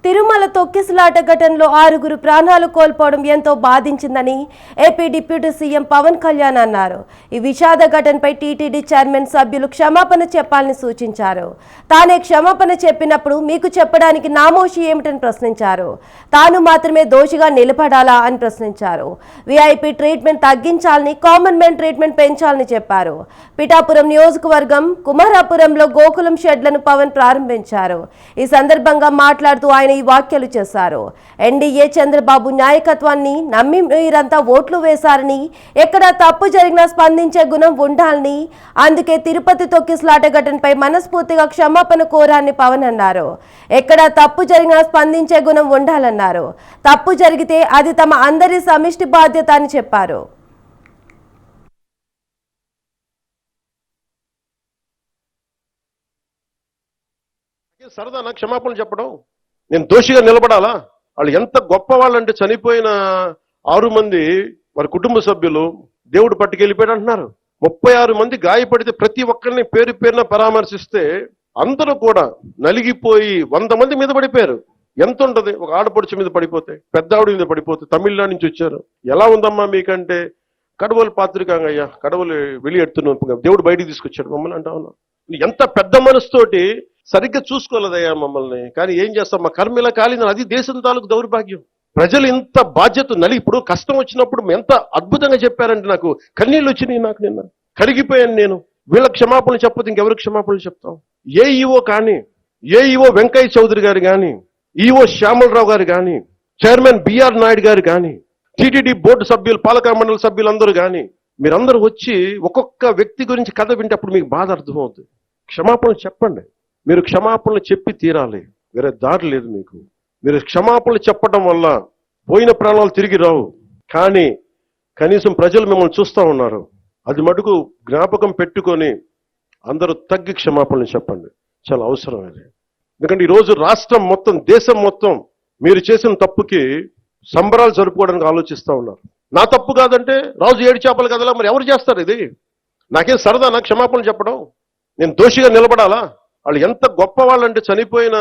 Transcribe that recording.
తిరుమల తొక్కిసలాట ఘటనలో 6 ప్రాణాలు కోల్పోవడం ఎంతో బాధించిందని AP deputy CM Pawan Kalyan అన్నారు. ఈ విషాద ఘటనపై టీటీడీ చైర్మన్ సభ్యులు క్షమాపణ చెప్పాలని సూచించారు. తానే క్షమాపణ చెప్పినప్పుడు మీకు చెప్పడానికి నామోషి ఏమిటని ప్రశ్నించారు. తాను మాత్రమే దోషిగా నిలబడాలా అని ప్రశ్నించారు. వీఐపీ ట్రీట్మెంట్ తగ్గించాలని, కామన్ మ్యాన్ ట్రీట్మెంట్ పెంచాలని చెప్పారు. పిఠాపురం నియోజకవర్గం కుమారాపురంలో గోకులం షెడ్లను పవన్ ప్రారంభించారు. ఈ సందర్భంగా మాట్లాడుతూ ఆయన ఈ వ్యాఖ్యలు చేశారు. ఎన్డీఏ చంద్రబాబు నాయకత్వాన్ని నమ్మి మీరంతా ఓట్లు వేశారని, ఎక్కడ తప్పు జరిగినా స్పందించే గుణం ఉండాలని, అందుకే తిరుపతి తొక్కిసలాట ఘటనపై మనస్ఫూర్తిగా క్షమాపణ కోరాలని పవన్ అన్నారు. ఎక్కడ తప్పు జరిగినా స్పందించే గుణం ఉండాలన్నారు. తప్పు జరిగితే అది తమ అందరి సమిష్టి బాధ్యత అని చెప్పారు. సరదా నాకు క్షమాపణ చెప్పడం, నేను దోషిగా నిలబడాలా? వాళ్ళు ఎంత గొప్ప వాళ్ళంటే చనిపోయిన 6 మంది వారి కుటుంబ సభ్యులు దేవుడు పట్టుకెళ్ళిపోయాడు అంటున్నారు. 36 మంది గాయపడితే ప్రతి ఒక్కరిని పేరు పేరున పరామర్శిస్తే అందరూ కూడా నలిగిపోయి 100 మంది మీద పడిపోయారు. ఎంత ఉంటది ఒక ఆడపడుచు మీద పడిపోతే, పెద్ద ఆవిడ మీద పడిపోతే, తమిళనాడు నుంచి వచ్చారు. ఎలా ఉందమ్మా మీకంటే కడవలు పాత్రికంగా అయ్యా, కడవలు వెళ్ళి దేవుడు బయటికి తీసుకొచ్చాడు మమ్మల్ని అంటా ఉన్నాం. ఎంత పెద్ద మనసుతోటి సరిగ్గా చూసుకోలేదయ్యా మమ్మల్ని. కానీ ఏం చేస్తాం, మా కర్మ ఇలా కాలింది. అది దేశం తాలూకు దౌర్భాగ్యం. ప్రజలు ఇంత బాధ్యత ఇప్పుడు కష్టం వచ్చినప్పుడు ఎంత అద్భుతంగా చెప్పారంటే నాకు కన్నీళ్ళు వచ్చినాయి. నాకు నిన్న కరిగిపోయాను నేను. వీళ్ళకి క్షమాపణలు చెప్పదు ఇంకెవరికి క్షమాపణలు చెప్తాం? ఏఈఓ కానీ, ఏఈఓ వెంకయ్య చౌదరి గారు కానీ, ఈఓ శ్యామలరావు గారు కానీ, చైర్మన్ బిఆర్ నాయుడు గారు కానీ, టీటీడీ బోర్డు సభ్యులు, పాలకా మండలి సభ్యులందరూ కానీ, మీరందరూ వచ్చి ఒక్కొక్క వ్యక్తి గురించి కథ వింటే అప్పుడు మీకు బాధ అర్థమవుతుంది. క్షమాపణలు చెప్పండి. మీరు క్షమాపణలు చెప్పి తీరాలి, వేరే దారి లేదు మీకు. మీరు క్షమాపణలు చెప్పడం వల్ల పోయిన ప్రాణాలు తిరిగి రావు. కానీ కనీసం ప్రజలు మిమ్మల్ని చూస్తూ ఉన్నారు. అది మటుకు జ్ఞాపకం పెట్టుకొని అందరూ తగ్గి క్షమాపణలు చెప్పండి. చాలా అవసరం అది. ఎందుకంటే ఈరోజు రాష్ట్రం మొత్తం, దేశం మొత్తం మీరు చేసిన తప్పుకి సంబరాలు జరుపుకోవడానికి ఆలోచిస్తూ ఉన్నారు. నా తప్పు కాదంటే రాజు 7 చేపలు కదలా, మరి ఎవరు చేస్తారు ఇది? నాకేం సరదా నాకు క్షమాపణలు చెప్పడం, నేను దోషిగా నిలబడాలా? వాళ్ళు ఎంత గొప్ప వాళ్ళంటే చనిపోయిన